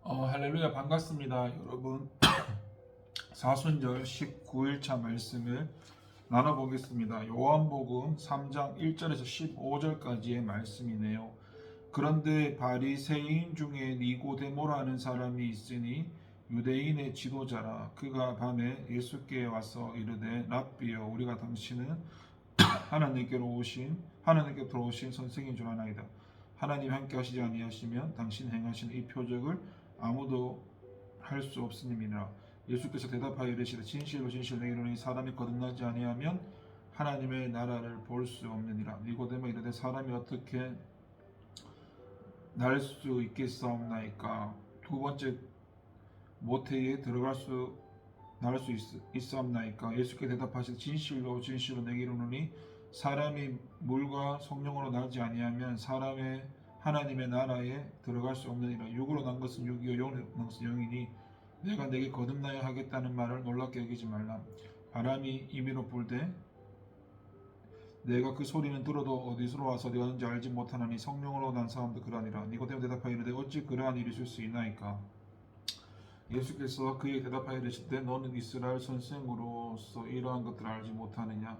할렐루야 반갑습니다. 여러분 사순절 19일차 말씀을 나눠보겠습니다. 요한복음 3장 1절에서 15절까지의 말씀이네요. 그런데 바리새인 중에 니고데모라는 사람이 있으니 유대인의 지도자라. 그가 밤에 예수께 와서 이르되 랍비여, 우리가 당신은 하나님께 들어오신 선생인 줄 아나이다. 하나님 함께 하시지 아니하시면 당신 행하시는 이 표적을 아무도 할 수 없으님이라. 예수께서 대답하여 이르시되 진실로 진실로 내게 이르노니 사람이 거듭나지 아니하면 하나님의 나라를 볼 수 없느니라. 니고데모 이르되 사람이 어떻게 날 수 있겠사옵나이까? 두 번째 모태에 날 수 있사옵나이까? 예수께 대답하시되 진실로 진실로 내게 이르노니 사람이 물과 성령으로 나지 아니하면 하나님의 나라에 들어갈 수 없느니라. 육으로 난 것은 육이요 영으로 난 것은 영이니 내가 내게 거듭나야 하겠다는 말을 놀랍게 여기지 말라. 바람이 임의로 불되 내가 그 소리는 들어도 어디서로 와서 어디 가는지 알지 못하나니 성령으로 난 사람도 그러하니라. 니고데모 대답하여 이르되 어찌 그러한 일이 있을 수 있나이까? 예수께서 그에게 대답하여 이르시되 너는 이스라엘 선생으로서 이러한 것들을 알지 못하느냐?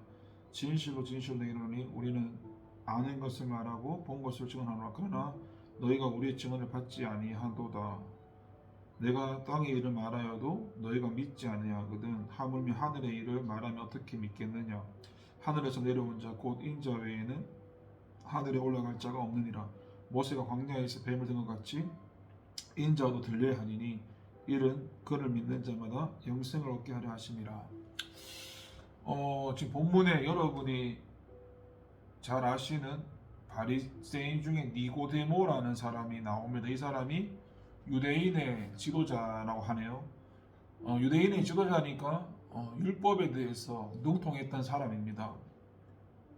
진실로 진실로 내게 이르노니 우리는 아는 것을 말하고 본 것을 증언하노라. 그러나 너희가 우리의 증언을 받지 아니하도다. 내가 땅의 일을 말하여도 너희가 믿지 아니하거든. 하물며 하늘의 일을 말하면 어떻게 믿겠느냐? 하늘에서 내려온 자 곧 인자 외에는 하늘에 올라갈 자가 없느니라. 모세가 광야에서 뱀을 든 것 같이 인자도 들려야 하니니 이는 그를 믿는 자마다 영생을 얻게 하려 하심이라. 지금 본문에 여러분이 잘 아시는 바리새인 중에 니고데모라는 사람이 나옵니다. 이 사람이 유대인의 지도자라고 하네요. 유대인의 지도자니까 율법에 대해서 능통했던 사람입니다.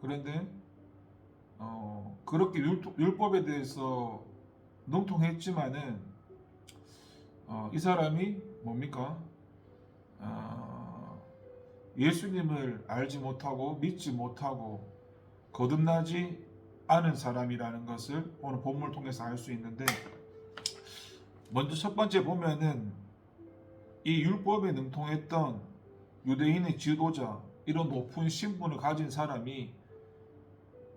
그런데 그렇게 율법에 대해서 능통했지만은 이 사람이 뭡니까? 예수님을 알지 못하고 믿지 못하고 거듭나지 않은 사람이라는 것을 오늘 본문을 통해서 알 수 있는데, 먼저 첫 번째 보면은 이 율법에 능통했던 유대인의 지도자, 이런 높은 신분을 가진 사람이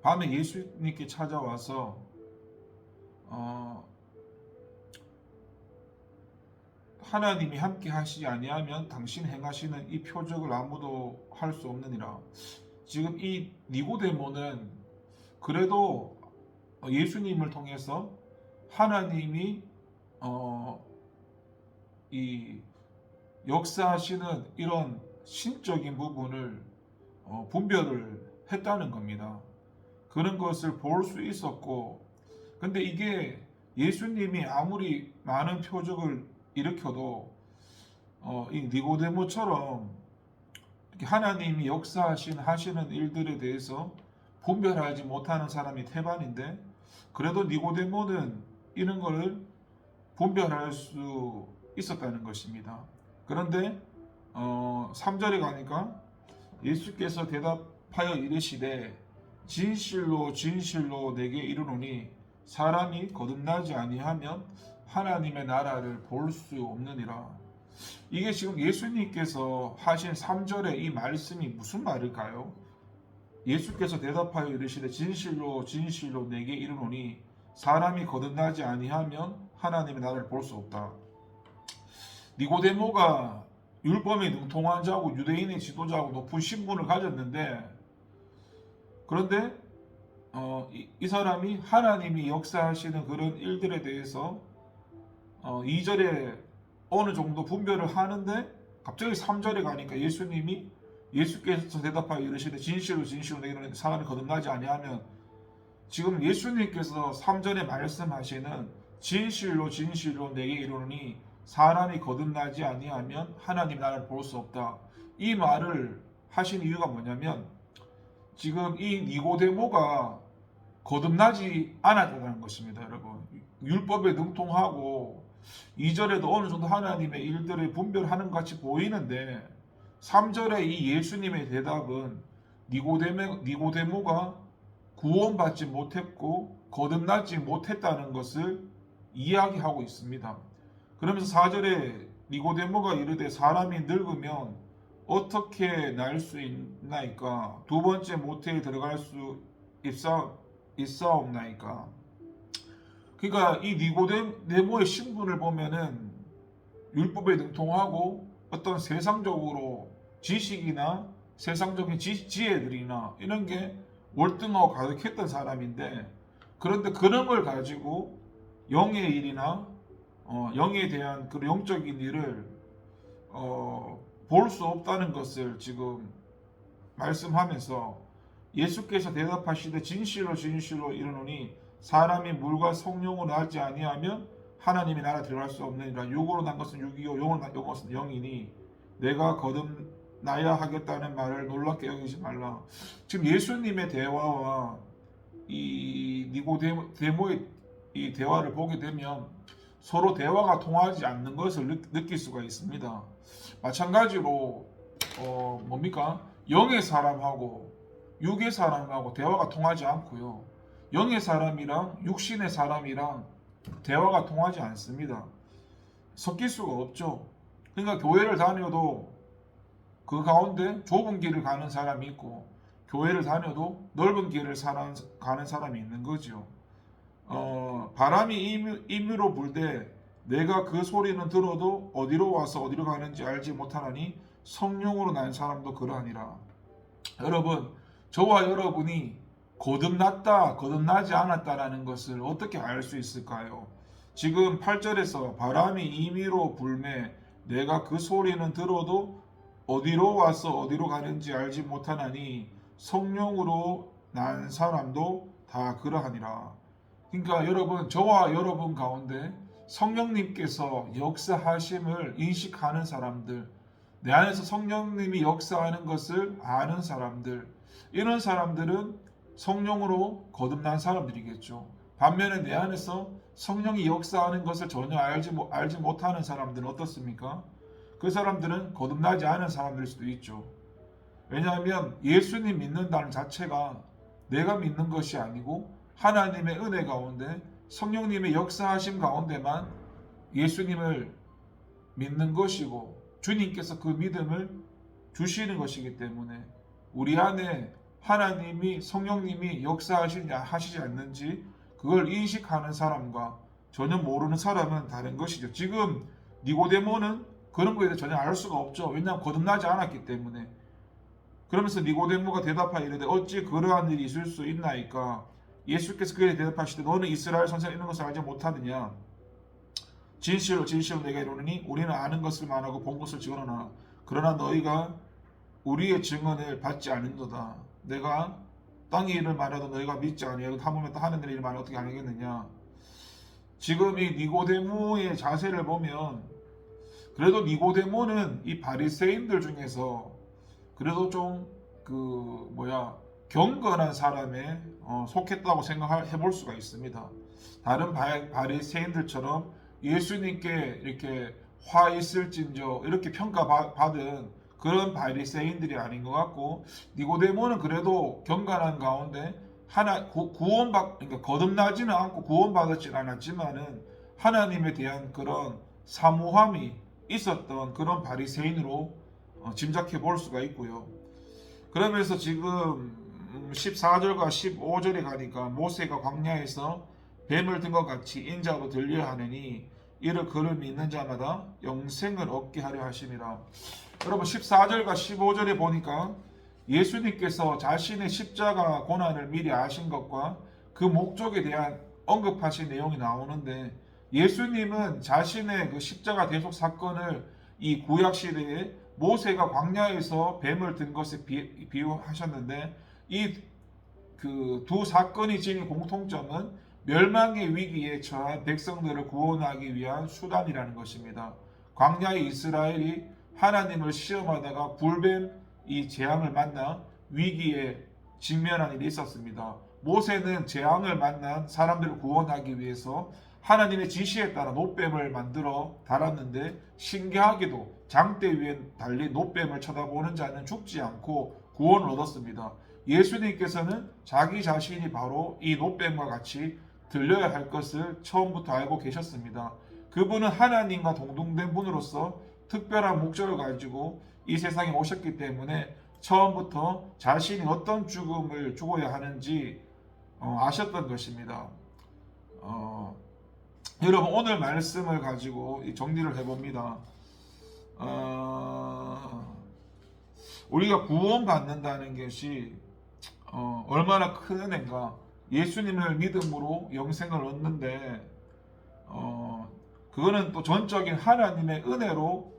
밤에 예수님께 찾아와서 하나님이 함께 하시지 아니하면 당신 행하시는 이 표적을 아무도 할 수 없느니라. 지금 이 니고데모는 그래도 예수님을 통해서 하나님이 이 역사하시는 이런 신적인 부분을 분별을 했다는 겁니다. 그런 것을 볼 수 있었고, 근데 이게 예수님이 아무리 많은 표적을 일으켜도 이 니고데모처럼 하나님이 하시는 일들에 대해서 분별하지 못하는 사람이 태반인데, 그래도 니고데모는 이런 것을 분별할 수 있었다는 것입니다. 그런데 3절에 가니까 예수께서 대답하여 이르시되 진실로 진실로 내게 이르노니 사람이 거듭나지 아니하면 하나님의 나라를 볼 수 없느니라. 이게 지금 예수님께서 하신 3절의 이 말씀이 무슨 말일까요? 예수께서 대답하여 이르시되 진실로 진실로 내게 이르노니 사람이 거듭나지 아니하면 하나님의 나라를 볼 수 없다. 니고데모가 율법에 능통한 자고 유대인의 지도자고 높은 신분을 가졌는데, 그런데 이 사람이 하나님이 역사하시는 그런 일들에 대해서 2절에 어느 정도 분별을 하는데, 갑자기 3절에 가니까 예수께서 대답하여 이르시되 진실로 진실로 내게 이르노니 사람이 거듭나지 아니하면, 지금 예수님께서 3절에 말씀하시는 진실로 진실로 내게 이르노니 사람이 거듭나지 아니하면 하나님 나라를 볼 수 없다, 이 말을 하신 이유가 뭐냐면, 지금 이 니고데모가 거듭나지 않았다는 것입니다. 여러분, 율법에 능통하고 2절에도 어느 정도 하나님의 일들을 분별하는 것 같이 보이는데, 3절에 이 예수님의 대답은 니고데모가 구원받지 못했고 거듭나지 못했다는 것을 이야기하고 있습니다. 그러면서 4절에 니고데모가 이르되 사람이 늙으면 어떻게 날 수 있나이까? 두 번째 모태에 들어갈 수 있사옵나이까? 그러니까 이 니고데모의 신분을 보면은 율법에 능통하고 어떤 세상적으로 지식이나 세상적인 지혜들이나 이런 게 월등하고 가득했던 사람인데, 그런데 그런 걸 가지고 영의 일이나 영에 대한 그 영적인 일을 볼 수 없다는 것을 지금 말씀하면서, 예수께서 대답하시되 진실로 진실로 이르노니 사람이 물과 성령으로 나지 아니하면 하나님의 나라 들어갈 수 없느니라. 육으로 난 것은 육이요 영으로 난 것은 영이니 내가 거듭나야 하겠다는 말을 놀랍게 여기지 말라. 지금 예수님의 대화와 이 니고데모의 이 대화를 보게 되면 서로 대화가 통하지 않는 것을 느낄 수가 있습니다. 마찬가지로 뭡니까? 영의 사람하고 육의 사람하고 대화가 통하지 않고요. 영의 사람이랑 육신의 사람이랑 대화가 통하지 않습니다. 섞일 수가 없죠. 그러니까 교회를 다녀도 그 가운데 좁은 길을 가는 사람이 있고, 교회를 다녀도 넓은 길을 가는 사람이 있는 거죠. 바람이 임의로 불되 내가 그 소리는 들어도 어디로 와서 어디로 가는지 알지 못하나니 성령으로 난 사람도 그러하니라. 여러분, 저와 여러분이 거듭났다, 거듭나지 않았다라는 것을 어떻게 알 수 있을까요? 지금 8절에서 바람이 임의로 불매 내가 그 소리는 들어도 어디로 와서 어디로 가는지 알지 못하나니 성령으로 난 사람도 다 그러하니라. 그러니까 여러분, 저와 여러분 가운데 성령님께서 역사하심을 인식하는 사람들, 내 안에서 성령님이 역사하는 것을 아는 사람들, 이런 사람들은 성령으로 거듭난 사람들이겠죠. 반면에 내 안에서 성령이 역사하는 것을 전혀 알지 못하는 사람들은 어떻습니까? 그 사람들은 거듭나지 않은 사람들일 수도 있죠. 왜냐하면 예수님 믿는다는 자체가 내가 믿는 것이 아니고 하나님의 은혜 가운데 성령님의 역사하심 가운데만 예수님을 믿는 것이고, 주님께서 그 믿음을 주시는 것이기 때문에 우리 안에 하나님이, 성령님이 하시지 않는지 그걸 인식하는 사람과 전혀 모르는 사람은 다른 것이죠. 지금 니고데모는 그런 거에 대해 전혀 알 수가 없죠. 왜냐하면 거듭나지 않았기 때문에. 그러면서 니고데모가 대답하여 이르되 어찌 그러한 일이 있을 수 있나이까? 예수께서 그에 대답하시되 너는 이스라엘 선생이 있는 것을 알지 못하느냐? 진실로 진실로 내가 이르노니 우리는 아는 것을 말하고 본 것을 증언하나 그러나 너희가 우리의 증언을 받지 않는도다. 내가 땅의 일을 말해도 너희가 믿지 아니하고 하물며 또 하늘의 일을 말하면 어떻게 알겠느냐? 지금 이 니고데모의 자세를 보면, 그래도 니고데모는 이 바리새인들 중에서 그래도 좀 경건한 사람에 속했다고 생각해 볼 수가 있습니다. 다른 바리새인들처럼 예수님께 이렇게 화 있을진저 이렇게 평가받은 그런 바리새인들이 아닌 것 같고, 니고데모는 그래도 경건한 가운데 그러니까 거듭나지는 않고 구원받았지는 않았지만은 하나님에 대한 그런 사모함이 있었던 그런 바리새인으로 짐작해 볼 수가 있고요. 그러면서 지금 14절과 15절에 가니까 모세가 광야에서 뱀을 든 것 같이 인자도 들려야 하느니 이를 그를 믿는 자마다 영생을 얻게 하려 하심이라. 여러분, 14절과 15절에 보니까 예수님께서 자신의 십자가 고난을 미리 아신 것과 그 목적에 대한 언급하신 내용이 나오는데, 예수님은 자신의 그 십자가 대속 사건을 이 구약 시대에 모세가 광야에서 뱀을 든 것에 비유하셨는데, 이 그 두 사건이 지닌 공통점은 멸망의 위기에 처한 백성들을 구원하기 위한 수단이라는 것입니다. 광야의 이스라엘이 하나님을 시험하다가 불뱀 이 재앙을 만나 위기에 직면한 일이 있었습니다. 모세는 재앙을 만난 사람들을 구원하기 위해서 하나님의 지시에 따라 놋뱀을 만들어 달았는데, 신기하게도 장대 위에 달린 놋뱀을 쳐다보는 자는 죽지 않고 구원을 얻었습니다. 예수님께서는 자기 자신이 바로 이 놋뱀과 같이 들려야 할 것을 처음부터 알고 계셨습니다. 그분은 하나님과 동등된 분으로서 특별한 목적을 가지고 이 세상에 오셨기 때문에 처음부터 자신이 어떤 죽음을 죽어야 하는지 아셨던 것입니다. 여러분 오늘 말씀을 가지고 정리를 해봅니다. 우리가 구원받는다는 것이 얼마나 큰 은혜인가. 예수님을 믿음으로 영생을 얻는데 그거는 또 전적인 하나님의 은혜로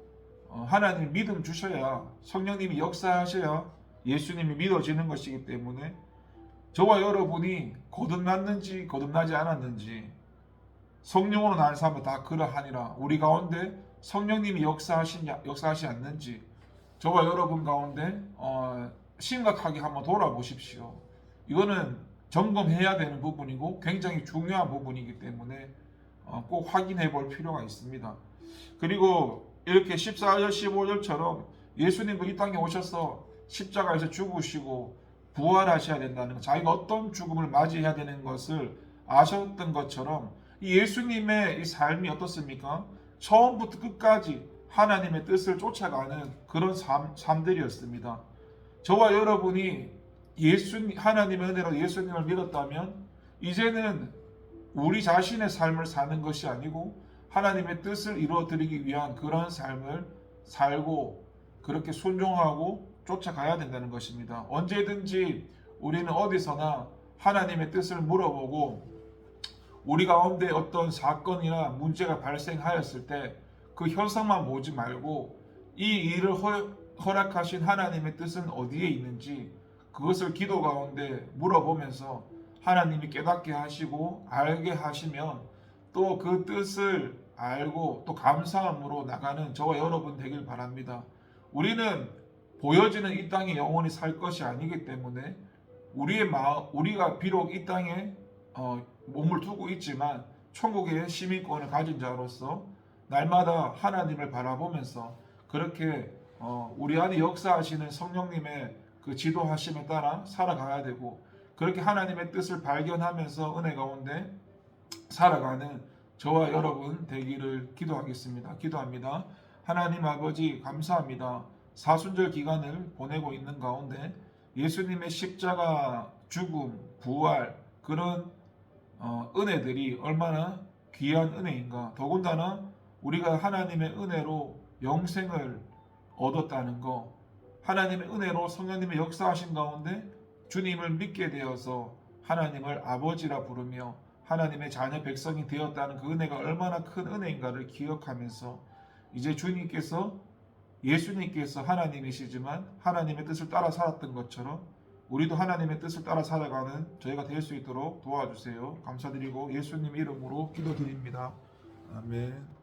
하나님 믿음 주셔야, 성령님이 역사하셔야 예수님이 믿어지는 것이기 때문에 저와 여러분이 거듭났는지 거듭나지 않았는지 성령으로 난 사람은 다 그러하니라. 우리 가운데 성령님이 역사하시 않는지 저와 여러분 가운데 심각하게 한번 돌아보십시오. 이거는 점검해야 되는 부분이고 굉장히 중요한 부분이기 때문에 꼭 확인해 볼 필요가 있습니다. 그리고 이렇게 14절 15절처럼 예수님도 이 땅에 오셔서 십자가에서 죽으시고 부활하셔야 된다는 것, 자기가 어떤 죽음을 맞이해야 되는 것을 아셨던 것처럼 이 예수님의 이 삶이 어떻습니까? 처음부터 끝까지 하나님의 뜻을 쫓아가는 그런 삶들이었습니다. 저와 여러분이 하나님의 은혜로 예수님을 믿었다면 이제는 우리 자신의 삶을 사는 것이 아니고 하나님의 뜻을 이루어드리기 위한 그런 삶을 살고 그렇게 순종하고 쫓아가야 된다는 것입니다. 언제든지 우리는 어디서나 하나님의 뜻을 물어보고 우리 가운데 어떤 사건이나 문제가 발생하였을 때 그 현상만 보지 말고 이 일을 허락하신 하나님의 뜻은 어디에 있는지 그것을 기도 가운데 물어보면서 하나님이 깨닫게 하시고 알게 하시면 또 그 뜻을 알고 또 감사함으로 나가는 저와 여러분 되길 바랍니다. 우리는 보여지는 이 땅에 영원히 살 것이 아니기 때문에 우리가 비록 이 땅에 몸을 두고 있지만 천국의 시민권을 가진 자로서 날마다 하나님을 바라보면서 그렇게 우리 안에 역사하시는 성령님의 그 지도하심에 따라 살아가야 되고 그렇게 하나님의 뜻을 발견하면서 은혜 가운데 살아가는 저와 여러분 되기를 기도합니다. 하나님 아버지 감사합니다. 사순절 기간을 보내고 있는 가운데 예수님의 십자가 죽음, 부활 그런 은혜들이 얼마나 귀한 은혜인가. 더군다나 우리가 하나님의 은혜로 영생을 얻었다는 것, 하나님의 은혜로 성령님의 역사하신 가운데 주님을 믿게 되어서 하나님을 아버지라 부르며 하나님의 자녀 백성이 되었다는 그 은혜가 얼마나 큰 은혜인가를 기억하면서 이제 예수님께서 하나님이시지만 하나님의 뜻을 따라 살았던 것처럼 우리도 하나님의 뜻을 따라 살아가는 저희가 될 수 있도록 도와주세요. 감사드리고 예수님 이름으로 기도드립니다. 아멘.